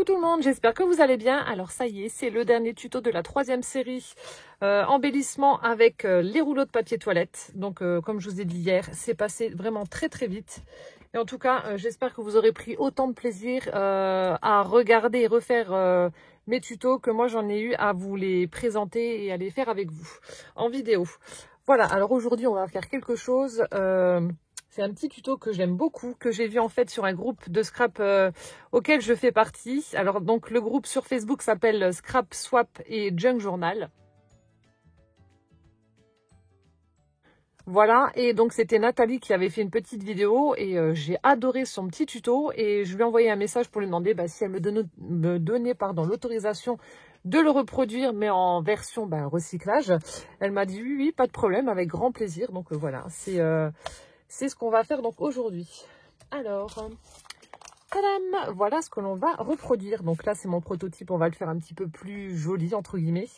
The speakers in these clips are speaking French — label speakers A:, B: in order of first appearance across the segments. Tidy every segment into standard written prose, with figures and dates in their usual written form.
A: Coucou tout le monde, j'espère que vous allez bien. Alors ça y est, c'est le dernier tuto de la 3e série embellissement avec les rouleaux de papier toilette. Donc comme je vous ai dit hier, c'est passé vraiment très vite. Et en tout cas, j'espère que vous aurez pris autant de plaisir à regarder et refaire mes tutos que moi j'en ai eu à vous les présenter et à les faire avec vous en vidéo. Voilà, alors aujourd'hui on va faire quelque chose... c'est un petit tuto que j'aime beaucoup, que j'ai vu en fait sur un groupe de scrap auquel je fais partie. Alors donc le groupe sur Facebook s'appelle Scrap Swap et Junk Journal. Voilà, et donc c'était Nathalie qui avait fait une petite vidéo et j'ai adoré son petit tuto et je lui ai envoyé un message pour lui demander si elle me donnait l'autorisation de le reproduire mais en version recyclage. Elle m'a dit oui, pas de problème, avec grand plaisir. Donc voilà, c'est ce qu'on va faire donc aujourd'hui. Alors, tadam, voilà ce que l'on va reproduire. Donc là, c'est mon prototype. On va le faire un petit peu plus joli, entre guillemets.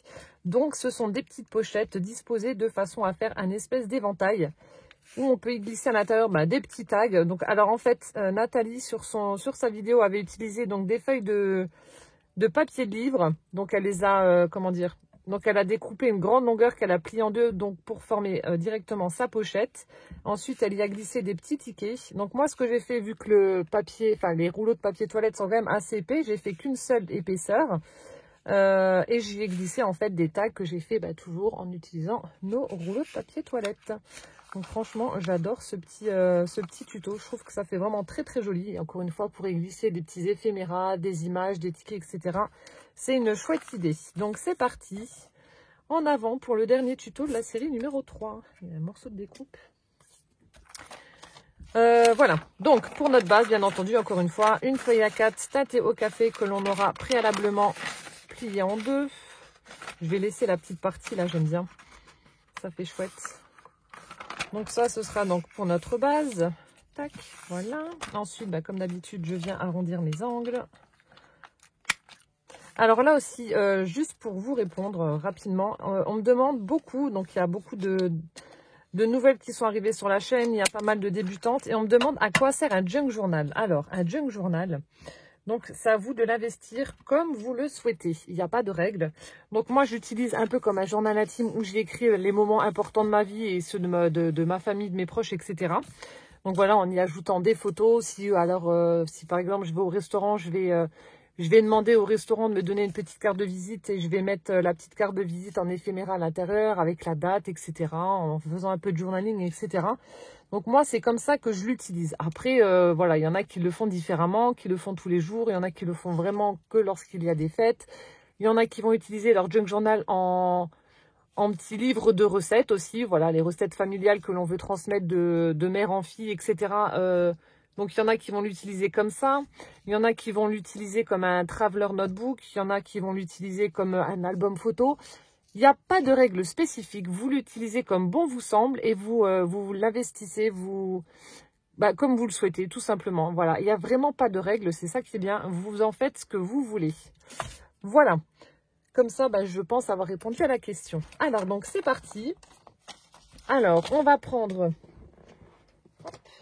A: Donc, ce sont des petites pochettes disposées de façon à faire un espèce d'éventail où on peut y glisser à l'intérieur des petits tags. Donc, alors en fait, Nathalie, sur sa vidéo, avait utilisé donc des feuilles de papier de livre. Donc, elle les a, donc, elle a découpé une grande longueur qu'elle a pliée en deux donc pour former directement sa pochette. Ensuite, elle y a glissé des petits tickets. Donc, moi, ce que j'ai fait, vu que le papier, les rouleaux de papier toilette sont quand même assez épais, j'ai fait qu'une seule épaisseur. Et j'y ai glissé, en fait, des tags que j'ai fait toujours en utilisant nos rouleaux de papier toilette. Donc, franchement, j'adore ce petit tuto. Je trouve que ça fait vraiment très joli. Et encore une fois, pour y glisser des petits éphéméras, des images, des tickets, etc. C'est une chouette idée. Donc, c'est parti. En avant pour le dernier tuto de la série numéro 3. Il y a un morceau de découpe. Voilà. Donc, pour notre base, bien entendu, encore une fois, une feuille A4 teintée au café que l'on aura préalablement pliée en deux. Je vais laisser la petite partie, là, j'aime bien. Ça fait chouette. Donc ça, ce sera donc pour notre base. Tac, voilà. Ensuite, comme d'habitude, je viens arrondir mes angles. Alors là aussi, juste pour vous répondre rapidement, on me demande beaucoup, donc il y a beaucoup de nouvelles qui sont arrivées sur la chaîne, il y a pas mal de débutantes, et on me demande à quoi sert un junk journal. Alors, un junk journal, donc c'est à vous de l'investir comme vous le souhaitez, il n'y a pas de règle. Donc moi, j'utilise un peu comme un journal intime où j'y écris les moments importants de ma vie et ceux de ma famille, de mes proches, etc. Donc voilà, en y ajoutant des photos, si par exemple je vais au restaurant, je vais demander au restaurant de me donner une petite carte de visite et je vais mettre la petite carte de visite en éphéméra à l'intérieur avec la date, etc. En faisant un peu de journaling, etc. Donc moi, c'est comme ça que je l'utilise. Après, voilà, il y en a qui le font différemment, qui le font tous les jours. Il y en a qui le font vraiment que lorsqu'il y a des fêtes. Il y en a qui vont utiliser leur junk journal en petit livre de recettes aussi. Voilà, les recettes familiales que l'on veut transmettre de mère en fille, etc. Donc, il y en a qui vont l'utiliser comme ça. Il y en a qui vont l'utiliser comme un traveler notebook. Il y en a qui vont l'utiliser comme un album photo. Il n'y a pas de règle spécifique. Vous l'utilisez comme bon vous semble et vous l'investissez comme vous le souhaitez, tout simplement. Voilà, il n'y a vraiment pas de règle. C'est ça qui est bien. Vous en faites ce que vous voulez. Voilà. Comme ça, je pense avoir répondu à la question. Alors, donc, c'est parti. Alors, on va prendre...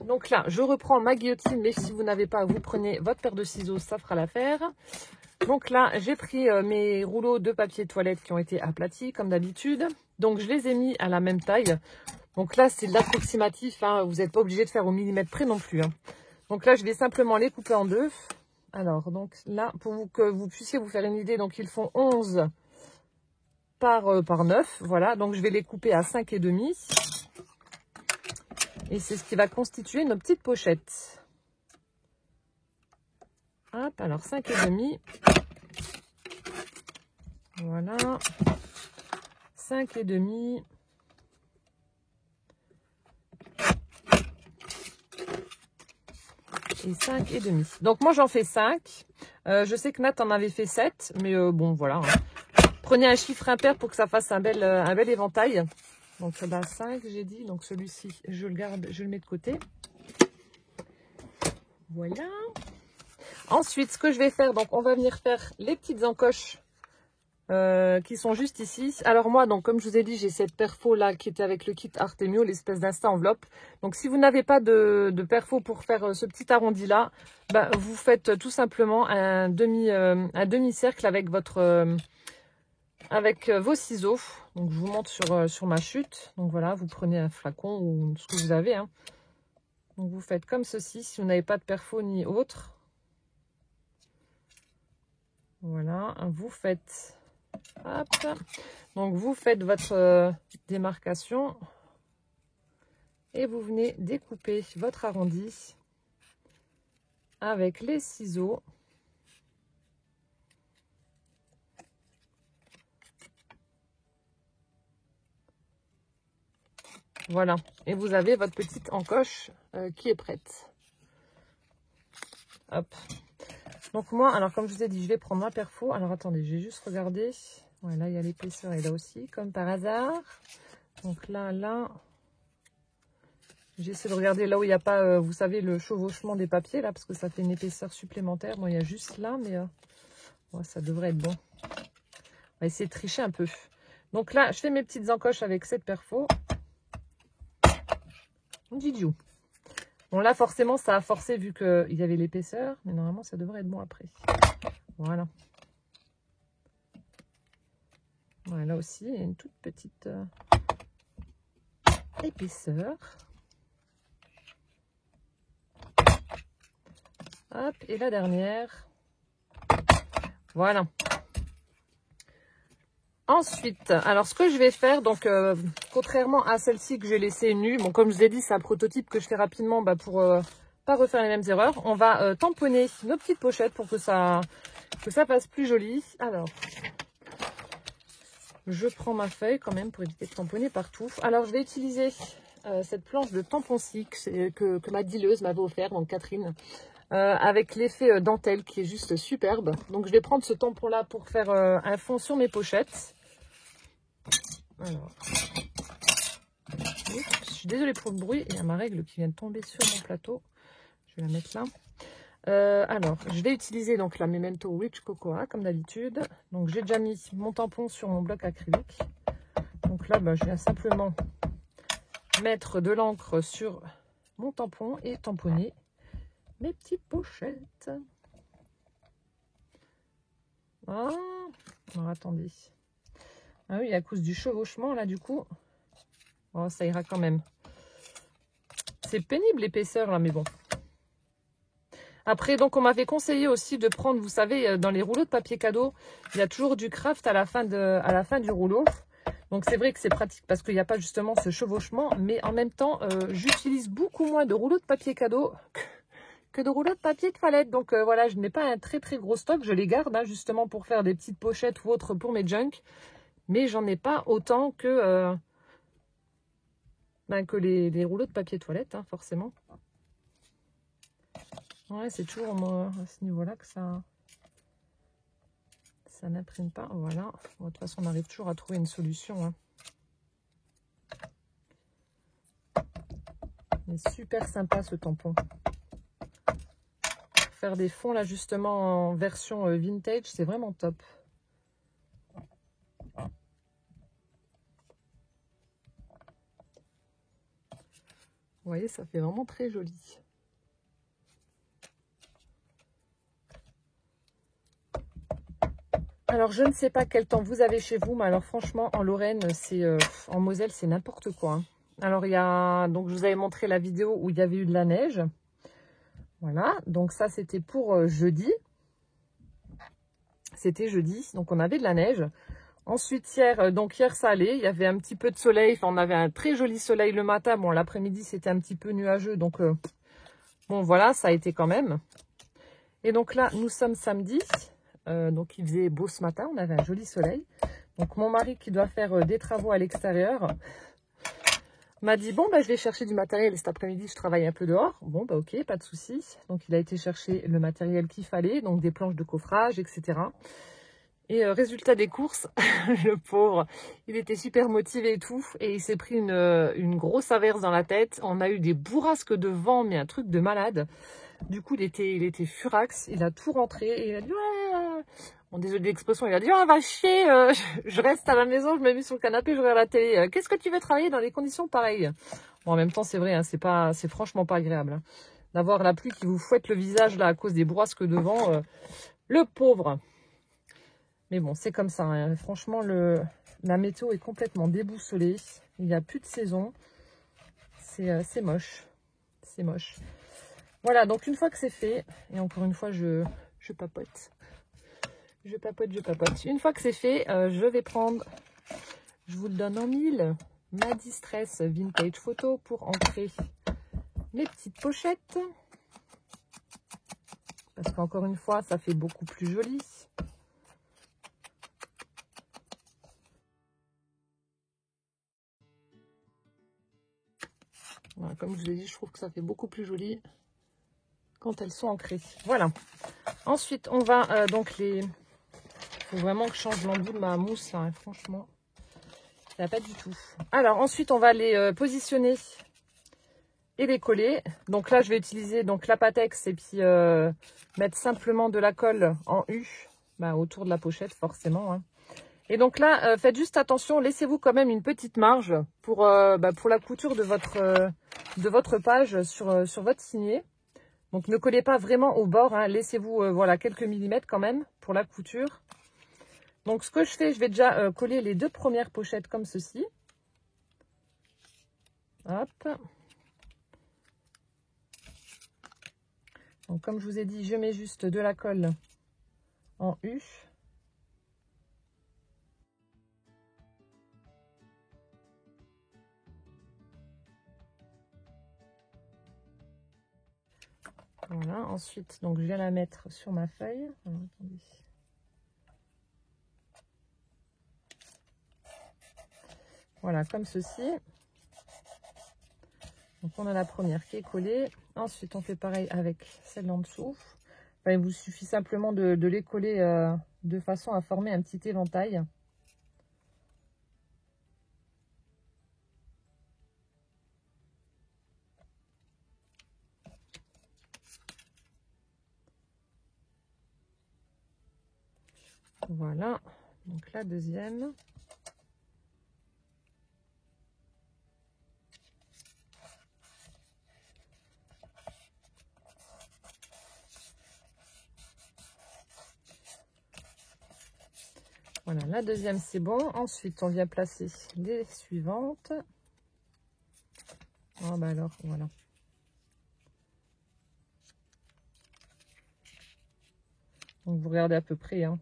A: Donc là, je reprends ma guillotine, mais si vous n'avez pas, vous prenez votre paire de ciseaux, ça fera l'affaire. Donc là, j'ai pris mes rouleaux de papier toilette qui ont été aplatis, comme d'habitude. Donc, je les ai mis à la même taille. Donc là, c'est de l'approximatif, hein. Vous n'êtes pas obligé de faire au millimètre près non plus, hein. Donc là, je vais simplement les couper en deux. Alors, donc là, que vous puissiez vous faire une idée, donc ils font 11 par 9. Voilà, donc je vais les couper à 5,5. Et c'est ce qui va constituer nos petites pochettes. Hop, alors 5,5. Voilà. 5,5. Et 5,5. Donc moi j'en fais 5. Je sais que Nat en avait fait 7. Mais bon voilà. Hein. Prenez un chiffre impair pour que ça fasse un bel éventail. Donc là 5 j'ai dit. Donc celui-ci je le garde, je le mets de côté. Voilà. Ensuite ce que je vais faire, donc on va venir faire les petites encoches qui sont juste ici. Alors moi, donc comme je vous ai dit, j'ai cette perfo là qui était avec le kit Artemio, l'espèce d'insta enveloppe. Donc si vous n'avez pas de perfo pour faire ce petit arrondi là, bah, vous faites tout simplement un demi-cercle avec vos ciseaux. Donc je vous montre sur ma chute. Donc voilà, vous prenez un flacon ou ce que vous avez, hein. Donc vous faites comme ceci si vous n'avez pas de perfo ni autre. Voilà, vous faites, hop, donc vous faites votre démarcation et vous venez découper votre arrondi avec les ciseaux. Voilà, et vous avez votre petite encoche qui est prête. Hop. Donc moi, alors comme je vous ai dit, je vais prendre ma perfo. Alors attendez, je vais juste regarder. Ouais, là, il y a l'épaisseur et là aussi, comme par hasard. Donc là, j'essaie de regarder là où il n'y a pas, vous savez, le chevauchement des papiers, là, parce que ça fait une épaisseur supplémentaire. Bon, il y a juste là, mais ouais, ça devrait être bon. On va essayer de tricher un peu. Donc là, je fais mes petites encoches avec cette perfo. Didiou. Bon, là, forcément, ça a forcé vu qu'il y avait l'épaisseur. Mais normalement, ça devrait être bon après. Voilà. Voilà, là aussi, il y a une toute petite épaisseur. Hop, et la dernière. Voilà. Ensuite, alors ce que je vais faire, donc contrairement à celle-ci que j'ai laissée nue, bon comme je vous ai dit, c'est un prototype que je fais rapidement bah, pour pas refaire les mêmes erreurs. On va tamponner nos petites pochettes pour que ça fasse plus joli. Alors, je prends ma feuille quand même pour éviter de tamponner partout. Alors, je vais utiliser cette planche de tampon que ma dealeuse m'avait offert, donc Catherine, avec l'effet dentelle qui est juste superbe. Donc, je vais prendre ce tampon-là pour faire un fond sur mes pochettes. Alors, je suis désolée pour le bruit, il y a ma règle qui vient de tomber sur mon plateau. Je vais la mettre là. Alors, je vais utiliser donc la Memento Rich Cocoa comme d'habitude. Donc, j'ai déjà mis mon tampon sur mon bloc acrylique. Donc là, bah, je viens simplement mettre de l'encre sur mon tampon et tamponner mes petites pochettes. Ah, alors, attendez. Ah oui, à cause du chevauchement, là, du coup, oh, ça ira quand même. C'est pénible l'épaisseur, là, mais bon. Après, donc, on m'avait conseillé aussi de prendre, vous savez, dans les rouleaux de papier cadeau, il y a toujours du craft à la fin du rouleau. Donc, c'est vrai que c'est pratique parce qu'il n'y a pas justement ce chevauchement. Mais en même temps, j'utilise beaucoup moins de rouleaux de papier cadeau que de rouleaux de papier toilette. Donc, voilà, je n'ai pas un très, très gros stock. Je les garde, hein, justement, pour faire des petites pochettes ou autres pour mes junk. Mais j'en ai pas autant que les rouleaux de papier toilette, hein, forcément. Ouais, c'est toujours à ce niveau-là que ça n'imprime pas. Voilà. Bon, de toute façon, on arrive toujours à trouver une solution. Hein. Il est super sympa ce tampon. Faire des fonds là justement en version vintage, c'est vraiment top. Vous voyez, ça fait vraiment très joli. Alors, je ne sais pas quel temps vous avez chez vous, mais alors franchement, en Lorraine, en Moselle, c'est n'importe quoi. Hein. Alors, il y a, donc je vous avais montré la vidéo où il y avait eu de la neige. Voilà, donc ça, c'était pour jeudi. C'était jeudi, donc on avait de la neige. Ensuite, hier, ça allait. Il y avait un petit peu de soleil. Enfin, on avait un très joli soleil le matin. Bon, l'après-midi, c'était un petit peu nuageux. Donc, bon, voilà, ça a été quand même. Et donc là, nous sommes samedi. Donc, il faisait beau ce matin. On avait un joli soleil. Donc, mon mari qui doit faire des travaux à l'extérieur m'a dit, bon, bah, je vais chercher du matériel. Cet après-midi, je travaille un peu dehors. Bon, bah, ok, pas de souci. Donc, il a été chercher le matériel qu'il fallait. Donc, des planches de coffrage, etc. Et résultat des courses, le pauvre, il était super motivé et tout. Et il s'est pris une grosse averse dans la tête. On a eu des bourrasques de vent, mais un truc de malade. Du coup, il était furax. Il a tout rentré et il a dit, ouais, Bon, désolé de l'expression, il a dit « Oh, va chier, je reste à la maison, je me mets sur le canapé, je regarde la télé. Qu'est-ce que tu veux travailler dans des conditions pareilles ?» Bon, en même temps, c'est vrai, hein, c'est franchement pas agréable. Hein, d'avoir la pluie qui vous fouette le visage là à cause des bourrasques devant. Le pauvre. Mais bon, c'est comme ça. Hein. Franchement, la météo est complètement déboussolée. Il n'y a plus de saison. C'est moche. C'est moche. Voilà, donc une fois que c'est fait, et encore une fois, je papote. Je papote. Une fois que c'est fait, je vais prendre, je vous le donne en mille, ma Distress Vintage Photo pour ancrer les petites pochettes. Parce qu'encore une fois, ça fait beaucoup plus joli. Voilà, comme je vous ai dit, je trouve que ça fait beaucoup plus joli quand elles sont ancrées. Voilà. Ensuite, on va donc les... Il faut vraiment que je change l'embout de ma mousse, là, hein, franchement. Ça va pas du tout. Alors, ensuite, on va les positionner et les coller. Donc là, je vais utiliser donc la Patex et puis mettre simplement de la colle en U autour de la pochette, forcément. Hein. Et donc là, faites juste attention, laissez-vous quand même une petite marge pour la couture de votre page sur votre signet. Donc ne collez pas vraiment au bord, hein. Laissez-vous voilà, quelques millimètres quand même pour la couture. Donc ce que je fais, je vais déjà coller les deux premières pochettes comme ceci. Hop. Donc comme je vous ai dit, je mets juste de la colle en U. Voilà, ensuite, donc je viens la mettre sur ma feuille. Alors, attendez. Voilà, comme ceci. Donc on a la première qui est collée. Ensuite, on fait pareil avec celle en dessous. Enfin, il vous suffit simplement de les coller de façon à former un petit éventail. Voilà, donc la deuxième. Voilà, la deuxième c'est bon. Ensuite, on vient placer les suivantes. Oh bah alors, voilà. Donc vous regardez à peu près, hein.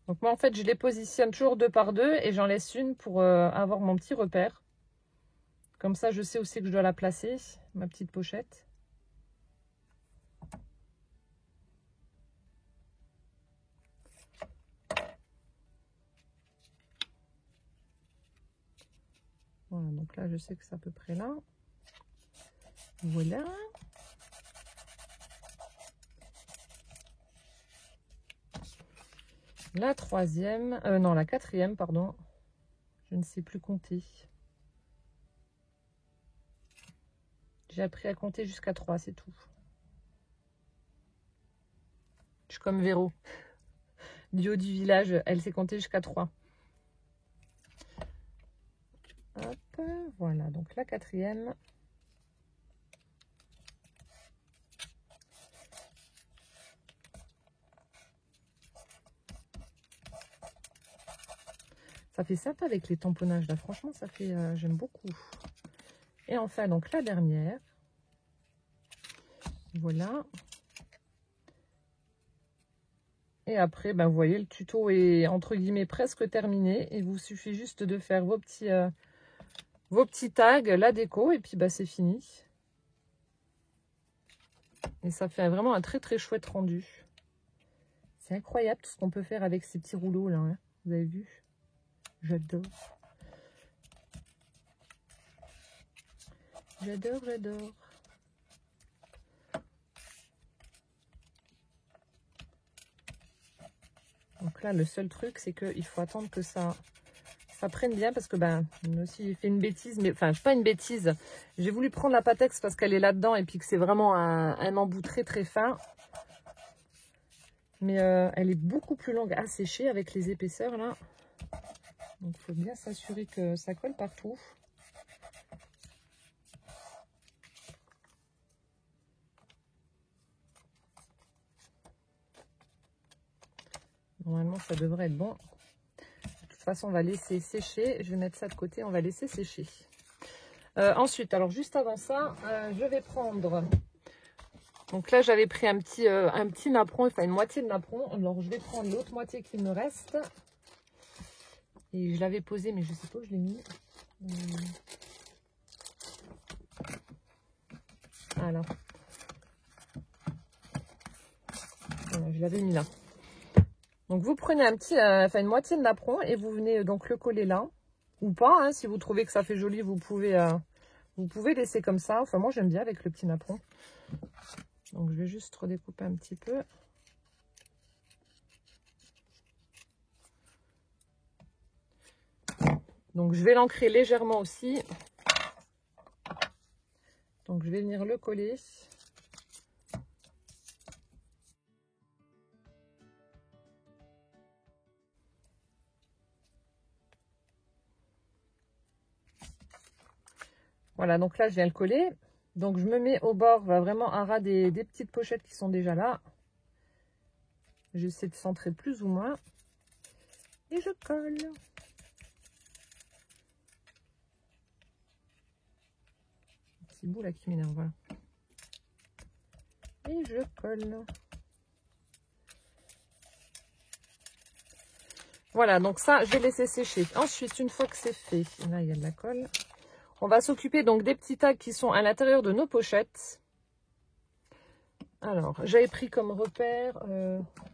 A: Donc moi en fait je les positionne toujours deux par deux et j'en laisse une pour avoir mon petit repère. Comme ça je sais aussi que je dois la placer, ma petite pochette. Voilà, donc là je sais que c'est à peu près là. Voilà. La troisième, non la quatrième, pardon. Je ne sais plus compter. J'ai appris à compter jusqu'à 3, c'est tout. Je suis comme Véro. Du haut du village, elle sait compter jusqu'à 3. Hop, voilà, donc la quatrième. Ça fait sympa avec les tamponnages là, franchement ça fait, j'aime beaucoup. Et enfin donc la dernière, voilà. Et après, ben, vous voyez, le tuto est entre guillemets presque terminé. Il vous suffit juste de faire vos petits tags, la déco, et puis bah, c'est fini. Et ça fait vraiment un très très chouette rendu. C'est incroyable tout ce qu'on peut faire avec ces petits rouleaux là, hein. Vous avez vu? J'adore. J'adore, j'adore. Donc là, le seul truc, c'est qu'il faut attendre que ça ça prenne bien parce que ben moi aussi j'ai fait une bêtise, mais enfin pas une bêtise. J'ai voulu prendre la Pattex parce qu'elle est là-dedans et puis que c'est vraiment un embout très très fin. Mais elle est beaucoup plus longue à sécher avec les épaisseurs là. Donc il faut bien s'assurer que ça colle partout. Normalement ça devrait être bon. De toute façon on va laisser sécher. Je vais mettre ça de côté, on va laisser sécher. Ensuite, alors juste avant ça, je vais prendre... Donc là j'avais pris un petit napperon, enfin une moitié de napperon. Alors je vais prendre l'autre moitié qui me reste. Et je l'avais posé, mais je sais pas où je l'ai mis. Voilà. Voilà, je l'avais mis là. Donc vous prenez une moitié de napperon et vous venez donc le coller là. Ou pas, hein, si vous trouvez que ça fait joli, vous pouvez laisser comme ça. Enfin moi j'aime bien avec le petit napperon. Donc je vais juste redécouper un petit peu. Donc je vais l'ancrer légèrement aussi. Donc je vais venir le coller. Voilà, donc là je viens le coller. Donc je me mets au bord, vraiment à ras des petites pochettes qui sont déjà là. J'essaie de centrer plus ou moins. Et je colle. Petit bout là qui m'énerve, voilà. Et je colle. Voilà, donc ça, je vais laisser sécher. Ensuite, une fois que c'est fait, là, il y a de la colle. On va s'occuper donc des petits tags qui sont à l'intérieur de nos pochettes. Alors, j'avais pris comme repère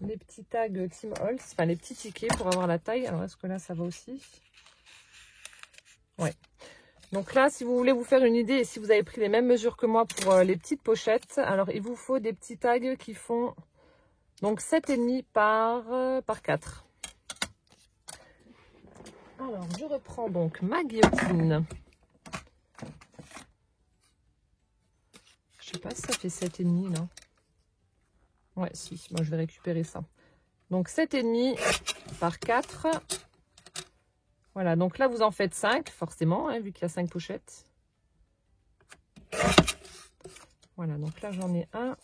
A: les petits tags Tim Holtz, enfin les petits tickets pour avoir la taille. Alors, est-ce que là, ça va aussi? Ouais. Donc là, si vous voulez vous faire une idée et si vous avez pris les mêmes mesures que moi pour les petites pochettes, alors il vous faut des petits tags qui font donc 7,5 par 4. Alors, je reprends donc ma guillotine. Je sais pas si ça fait 7,5 là. Ouais, si, moi je vais récupérer ça. Donc 7,5 par 4. Voilà, donc là vous en faites 5, forcément, hein, vu qu'il y a 5 pochettes. Voilà, donc là j'en ai un.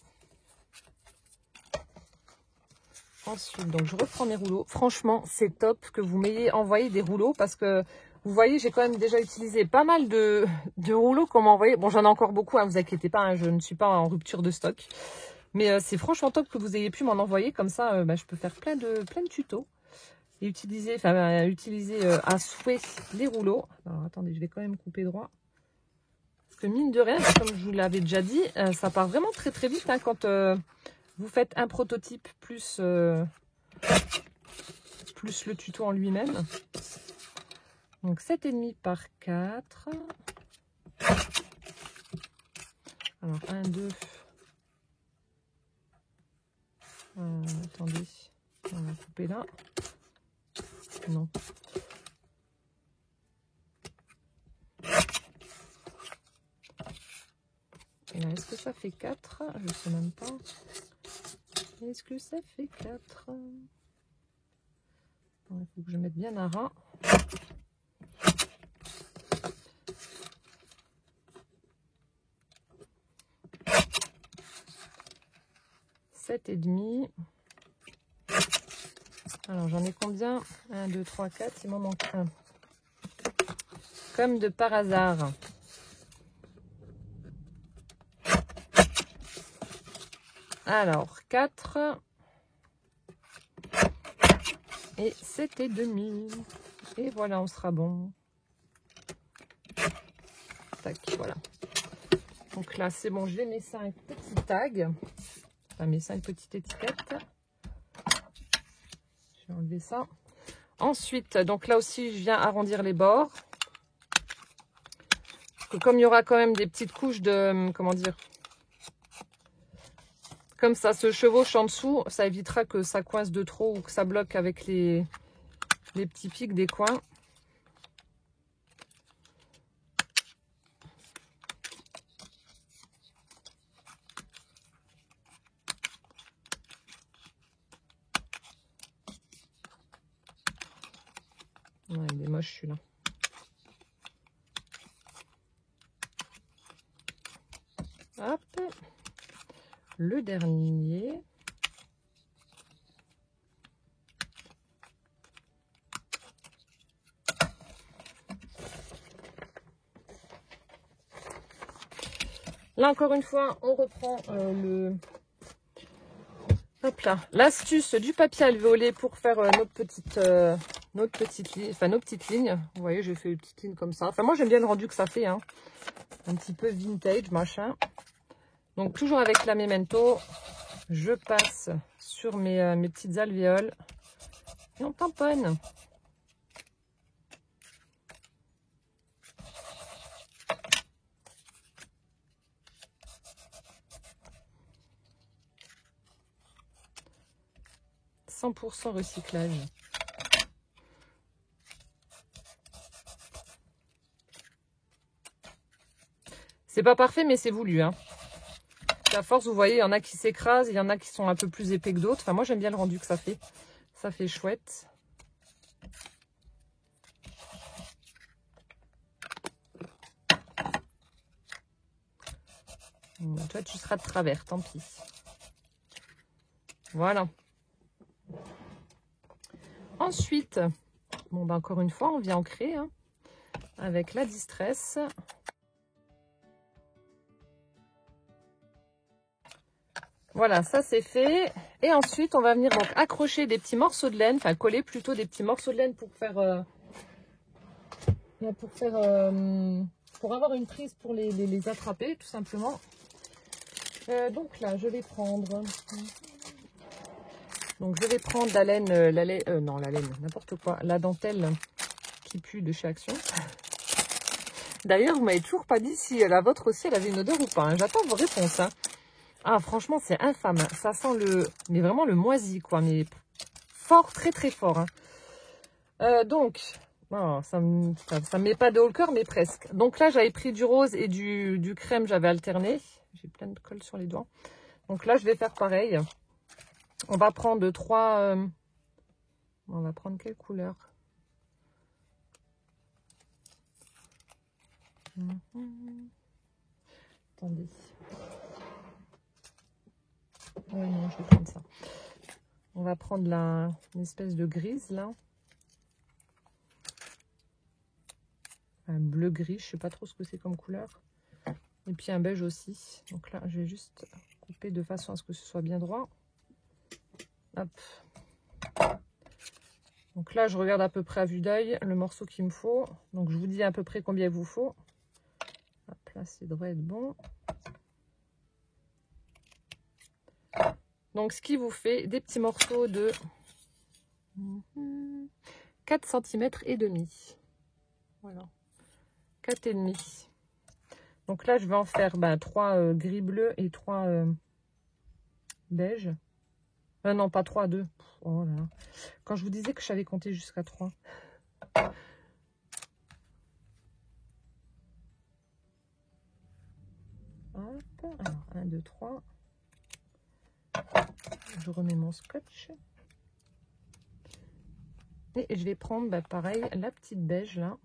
A: Ensuite, donc je reprends mes rouleaux. Franchement, c'est top que vous m'ayez envoyé des rouleaux parce que vous voyez, j'ai quand même déjà utilisé pas mal de rouleaux qu'on m'a envoyé. Bon, j'en ai encore beaucoup, hein, vous inquiétez pas, hein, je ne suis pas en rupture de stock. Mais c'est franchement top que vous ayez pu m'en envoyer. Comme ça, je peux faire plein de tutos. Et utiliser à souhait les rouleaux. Alors, attendez, je vais quand même couper droit. Parce que mine de rien, comme je vous l'avais déjà dit, ça part vraiment très très vite hein, quand vous faites un prototype plus le tuto en lui-même. Donc 7,5 par 4. Alors 1, 2. Attendez, on va couper là. Non. Et là, est-ce que ça fait 4? Je ne sais même pas. Est-ce que ça fait 4? Il faut que je mette bien à ras. Et demi. Alors j'en ai combien? 1, 2, 3, 4, il m'en manque un. Comme de par hasard. Alors 4 et 7,5. Et voilà, on sera bon. Tac, voilà. Donc là c'est bon, je vais mes 5 petits tags. Enfin mes 5 petites étiquettes. Je vais enlever ça. Ensuite, donc là aussi, je viens arrondir les bords. Parce que comme il y aura quand même des petites couches de, comment dire, comme ça se chevauche en dessous, ça évitera que ça coince de trop ou que ça bloque avec les petits pics des coins. Ouais, il est moche celui-là. Hop. Le dernier. Là, encore une fois, on reprend hop là, l'astuce du papier alvéolé pour faire notre petite ligne. Vous voyez, j'ai fait une petite ligne comme ça. Enfin, moi, j'aime bien le rendu que ça fait, hein. Un petit peu vintage, machin. Donc, toujours avec la Memento, je passe sur mes petites alvéoles et on tamponne. « 100% recyclage. » C'est pas parfait, mais c'est voulu, hein. À force, vous voyez, il y en a qui s'écrasent, il y en a qui sont un peu plus épais que d'autres. Enfin, moi, j'aime bien le rendu que ça fait. Ça fait chouette. Bon, toi, tu seras de travers, tant pis. Voilà. Ensuite, bon, ben, encore une fois, on vient ancrer hein, avec la Distress. Voilà, ça c'est fait. Et ensuite, on va venir donc accrocher des petits morceaux de laine, enfin coller plutôt des petits morceaux de laine pour faire, pour avoir une prise pour les attraper, tout simplement. Donc là, je vais prendre. Donc je vais prendre la laine, non la laine, n'importe quoi, la dentelle qui pue de chez Action. D'ailleurs, vous m'avez toujours pas dit si la vôtre aussi, elle avait une odeur ou pas. Hein. J'attends vos réponses. Hein. Ah, franchement, c'est infâme. Ça sent mais vraiment le moisi, quoi. Mais fort, très, très fort. Hein. Donc, oh, ça me met pas de haut le cœur, mais presque. Donc là, j'avais pris du rose et du crème, j'avais alterné. J'ai plein de colle sur les doigts. Donc là, je vais faire pareil. On va prendre 3... on va prendre quelle couleur? Attendez. Oui, non, je vais prendre ça. On va prendre une espèce de grise, là. Un bleu-gris, je sais pas trop ce que c'est comme couleur. Et puis un beige aussi. Donc là, je vais juste couper de façon à ce que ce soit bien droit. Hop. Donc là, je regarde à peu près à vue d'œil le morceau qu'il me faut. Donc je vous dis à peu près combien il vous faut. Hop, là, ça devrait être bon. Donc ce qui vous fait des petits morceaux de 4 cm et demi. Voilà. 4 et demi. Donc là, je vais en faire 3 gris bleu et 3 beige. Non, pas 3, 2. Oh là là. Quand je vous disais que j'avais compté jusqu'à 3. Hop. Alors, 1, 2, 3. Je remets mon scotch. Et je vais prendre, pareil, la petite beige, là.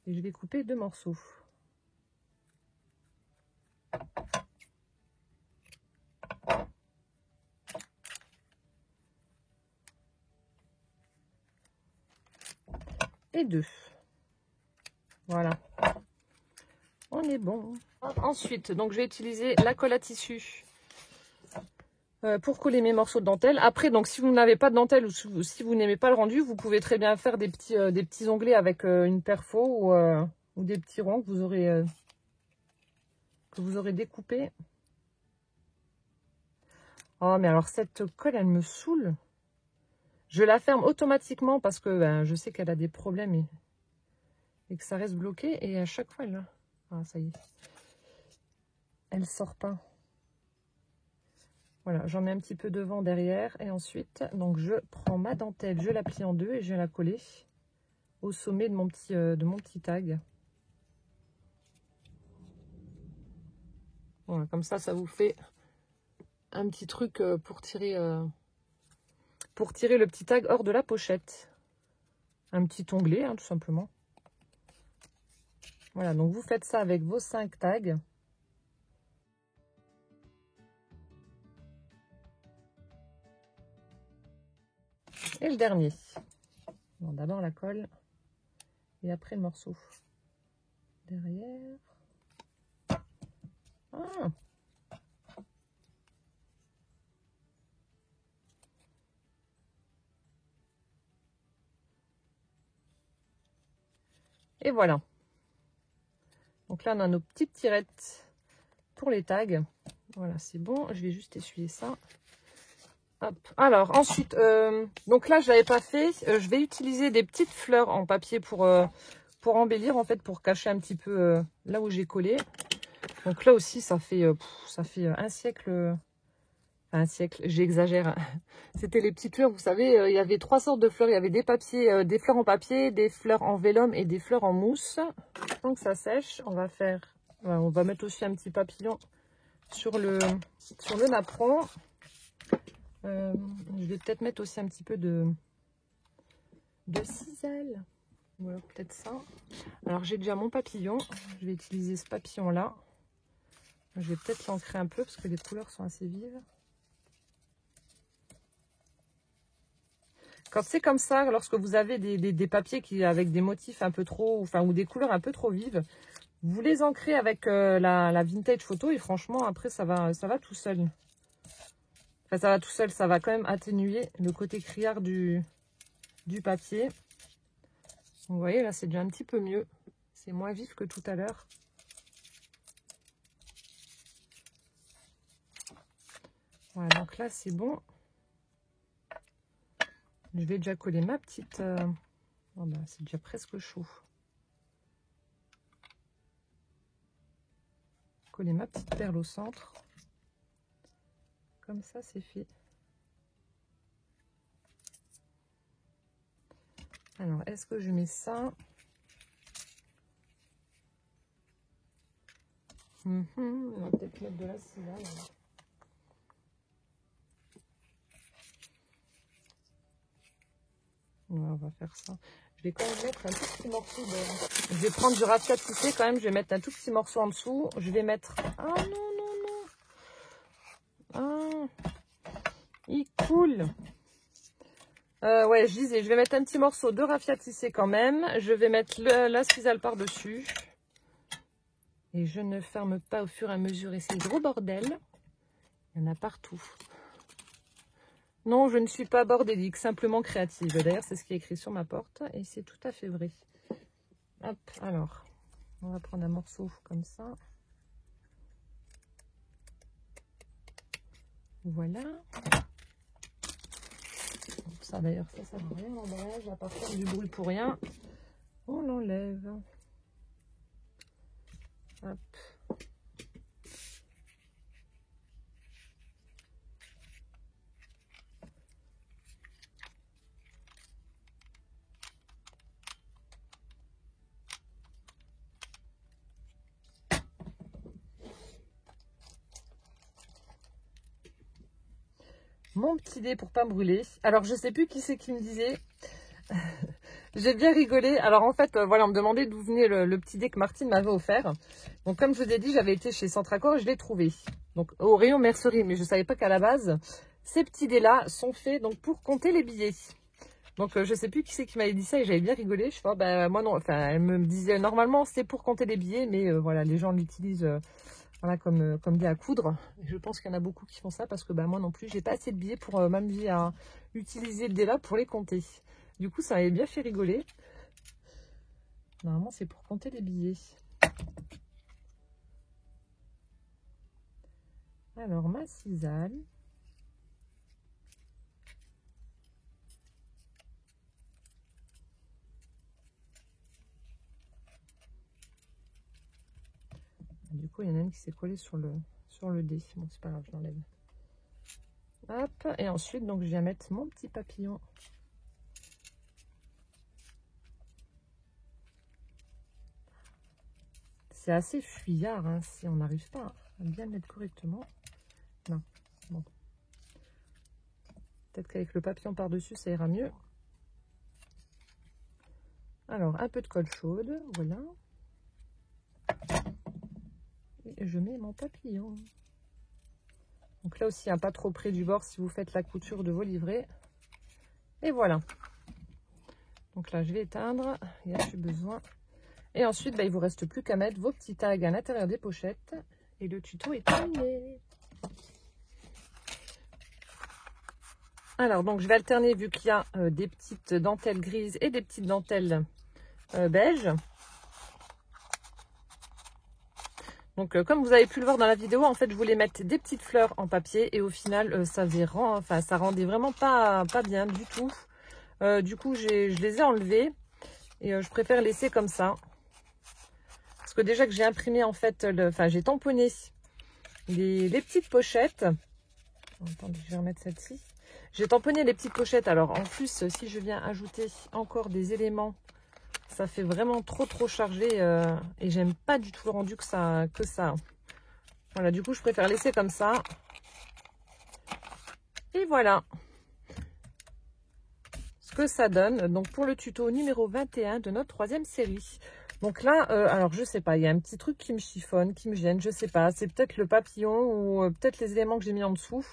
A: Et je vais couper 2 morceaux. Et 2. Voilà. On est bon. Ensuite, donc je vais utiliser la colle à tissu pour coller mes morceaux de dentelle. Après, donc si vous n'avez pas de dentelle ou si vous n'aimez pas le rendu, vous pouvez très bien faire des petits onglets avec une perfo ou des petits ronds que vous aurez découpés. Oh, mais alors cette colle, elle me saoule. Je la ferme automatiquement parce que je sais qu'elle a des problèmes et que ça reste bloqué. Et à chaque fois, elle... Ah, ça y est. Elle sort pas. Voilà, j'en mets un petit peu devant, derrière. Et ensuite, donc je prends ma dentelle, je la plie en deux et je vais la coller au sommet de mon petit tag. Voilà, comme ça vous fait un petit truc pour tirer le petit tag hors de la pochette. un petit onglet, hein, tout simplement. Voilà, donc vous faites ça avec vos 5 tags. Et le dernier. Bon, d'abord la colle et après le morceau. Derrière. Ah. Et voilà. Donc là, on a nos petites tirettes pour les tags. Voilà, c'est bon. Je vais juste essuyer ça. Hop. Alors, ensuite, donc là, je l'avais pas fait. Je vais utiliser des petites fleurs en papier pour embellir, en fait, pour cacher un petit peu là où j'ai collé. Donc là aussi, ça fait un siècle. Enfin, un siècle, j'exagère. C'était les petites fleurs, vous savez, il y avait 3 sortes de fleurs. Il y avait des papiers, des fleurs en papier, des fleurs en vélum et des fleurs en mousse. Donc ça sèche, on va mettre aussi un petit papillon sur le napperon. Je vais peut-être mettre aussi un petit peu de cisaille. Voilà, peut-être ça. Alors j'ai déjà mon papillon. Je vais utiliser ce papillon là. Je vais peut-être l'ancrer un peu parce que les couleurs sont assez vives. Quand c'est comme ça, lorsque vous avez des papiers avec des motifs un peu trop, enfin, ou des couleurs un peu trop vives, vous les ancrez avec la vintage photo et franchement, après, ça va tout seul. Enfin, ça va tout seul, ça va quand même atténuer le côté criard du papier. Vous voyez, là, c'est déjà un petit peu mieux. C'est moins vif que tout à l'heure. Voilà, donc là, c'est bon. Je vais déjà coller ma petite... Oh ben, c'est déjà presque chaud. Coller ma petite perle au centre. Comme ça, c'est fait. Alors, est-ce que je mets ça? On va peut-être mettre de la cisaille. Ouais, on va faire ça. Je vais quand même mettre un tout petit morceau de... Je vais prendre du raffia tissé quand même. Je vais mettre un tout petit morceau en dessous. Je vais mettre... Ah non, non, non. Ah, il coule. Ouais, je disais, je vais mettre un petit morceau de raffia tissé quand même. Je vais mettre la cisaille par-dessus. Et je ne ferme pas au fur et à mesure. Et c'est gros bordel. Il y en a partout. Non, je ne suis pas bordélique, simplement créative. D'ailleurs, c'est ce qui est écrit sur ma porte. Et c'est tout à fait vrai. Hop, alors, on va prendre un morceau comme ça. Voilà. Ça d'ailleurs, ça sert à rien l'emballage, à part faire du bruit pour rien. On l'enlève. Hop. Mon petit dé pour pas me brûler. Alors, je sais plus qui c'est qui me disait. J'ai bien rigolé. Alors, en fait, voilà, on me demandait d'où venait le petit dé que Martine m'avait offert. Donc, comme je vous ai dit, j'avais été chez Centracor et je l'ai trouvé. Donc, au rayon mercerie. Mais je savais pas qu'à la base, ces petits dés-là sont faits donc pour compter les billets. Donc, je sais plus qui c'est qui m'avait dit ça et j'avais bien rigolé. Je fais, bah, moi non. Enfin, elle me disait, normalement, c'est pour compter les billets. Mais voilà, les gens l'utilisent... Voilà, comme dit à coudre. Je pense qu'il y en a beaucoup qui font ça parce que bah, moi non plus, j'ai pas assez de billets pour m'amuser à utiliser le dé là pour les compter. Du coup, ça m'avait bien fait rigoler. Normalement, c'est pour compter les billets. Alors, ma cisaille. Du coup, il y en a une qui s'est collée sur le dé. Bon, c'est pas grave, je l'enlève. Hop, et ensuite, donc, je viens mettre mon petit papillon. C'est assez fuyard, hein, si on n'arrive pas à bien le mettre correctement. Non, bon. Peut-être qu'avec le papillon par-dessus, ça ira mieux. Alors, un peu de colle chaude, voilà. Et je mets mon papillon. Donc là aussi, pas trop près du bord si vous faites la couture de vos livrets. Et voilà. Donc là, je vais éteindre. Il n'y a plus besoin. Et ensuite, il ne vous reste plus qu'à mettre vos petits tags à l'intérieur des pochettes. Et le tuto est terminé. Alors, donc, je vais alterner vu qu'il y a des petites dentelles grises et des petites dentelles beige. Donc, comme vous avez pu le voir dans la vidéo, en fait, je voulais mettre des petites fleurs en papier et au final, ça rendait vraiment pas bien du tout. Du coup, je les ai enlevées et je préfère laisser comme ça. Parce que déjà que j'ai imprimé, en fait, j'ai tamponné les petites pochettes. Attendez, je vais remettre celle-ci. J'ai tamponné les petites pochettes. Alors, en plus, si je viens ajouter encore des éléments, ça fait vraiment trop chargé et j'aime pas du tout le rendu que ça. Voilà, du coup, je préfère laisser comme ça. Et voilà ce que ça donne. Donc, pour le tuto numéro 21 de notre 3e série. Donc là, alors je sais pas, il y a un petit truc qui me chiffonne, qui me gêne, je sais pas. C'est peut-être le papillon ou peut-être les éléments que j'ai mis en dessous.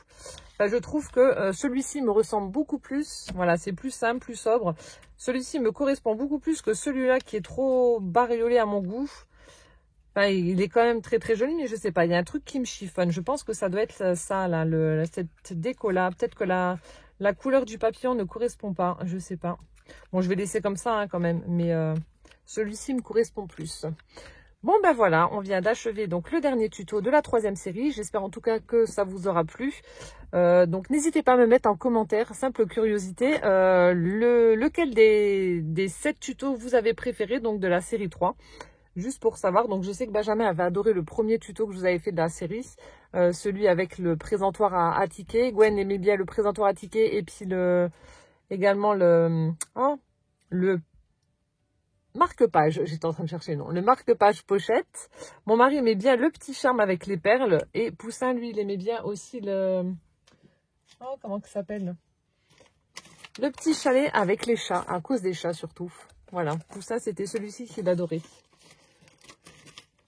A: Enfin, je trouve que celui-ci me ressemble beaucoup plus. Voilà, c'est plus simple, plus sobre. Celui-ci me correspond beaucoup plus que celui-là qui est trop bariolé à mon goût. Enfin, il est quand même très joli, mais je sais pas, il y a un truc qui me chiffonne. Je pense que ça doit être ça, là, cette déco-là. Peut-être que la couleur du papillon ne correspond pas, je sais pas. Bon, je vais laisser comme ça hein, quand même, mais celui-ci me correspond plus. Bon, ben voilà, on vient d'achever donc le dernier tuto de la 3e série. J'espère en tout cas que ça vous aura plu. Donc, n'hésitez pas à me mettre en commentaire, simple curiosité, lequel des 7 tutos vous avez préféré, donc de la série 3. Juste pour savoir, donc je sais que Benjamin avait adoré le premier tuto que je vous avais fait de la série, celui avec le présentoir à tickets. Gwen aimait bien le présentoir à tickets et puis également le marque-page, j'étais en train de chercher non, le marque-page pochette. Mon mari aimait bien le petit charme avec les perles et Poussin, lui, il aimait bien aussi comment ça s'appelle? Le petit chalet avec les chats, à cause des chats surtout. Voilà, Poussin, c'était celui-ci qu'il adorait.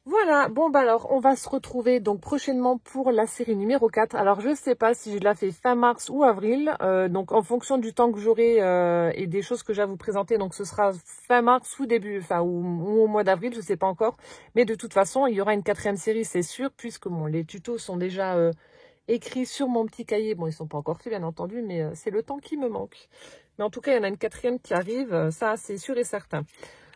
A: Voilà, bon bah alors on va se retrouver donc prochainement pour la série numéro 4. Alors je sais pas si je la fais fin mars ou avril, donc en fonction du temps que j'aurai et des choses que j'ai à vous présenter, donc ce sera fin mars ou ou au mois d'avril, je sais pas encore. Mais de toute façon, il y aura une 4e série, c'est sûr, puisque bon, les tutos sont déjà écrits sur mon petit cahier. Bon, ils sont pas encore faits bien entendu, mais c'est le temps qui me manque. Mais en tout cas, il y en a une 4e qui arrive, ça c'est sûr et certain.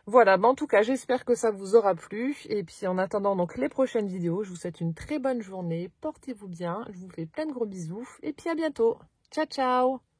A: Voilà, en tout cas, j'espère que ça vous aura plu. Et puis, en attendant donc les prochaines vidéos, je vous souhaite une très bonne journée. Portez-vous bien. Je vous fais plein de gros bisous. Et puis, à bientôt. Ciao, ciao!